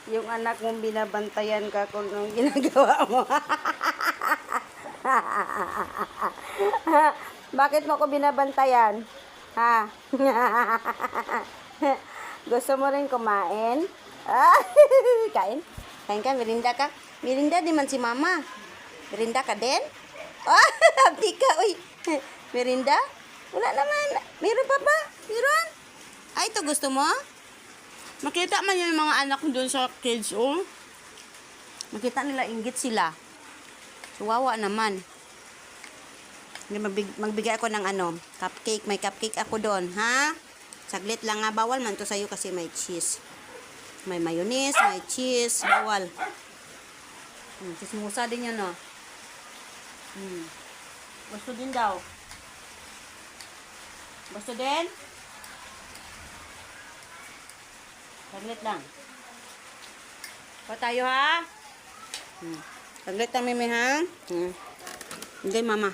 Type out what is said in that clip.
Yung anak mong binabantayan ka kung anong ginagawa mo. Bakit mo ko binabantayan? Ha? Gusto mo rin kumain? Kain? Kain ka? Merinda ka? Merinda di man si mama. Merinda ka din? Oh, abdi ka, uy. Merinda? Wala naman. Meron pa ba? Meron? Ay, ito gusto mo? Makita man yung mga anak ko doon sa kids, oh. Makita nila, inggit sila. Suwawa naman. Magbigay ako ng ano, cupcake. May cupcake ako doon, ha? Saglit lang nga. Bawal man to sa'yo kasi may cheese. May mayonnaise, may cheese. Bawal. Chismosa din yan, oh. Gusto din daw. Gusto din? Saglit lang. Pa tayo, ha? Saglit lang, Mimi, ha? Hindi, mama.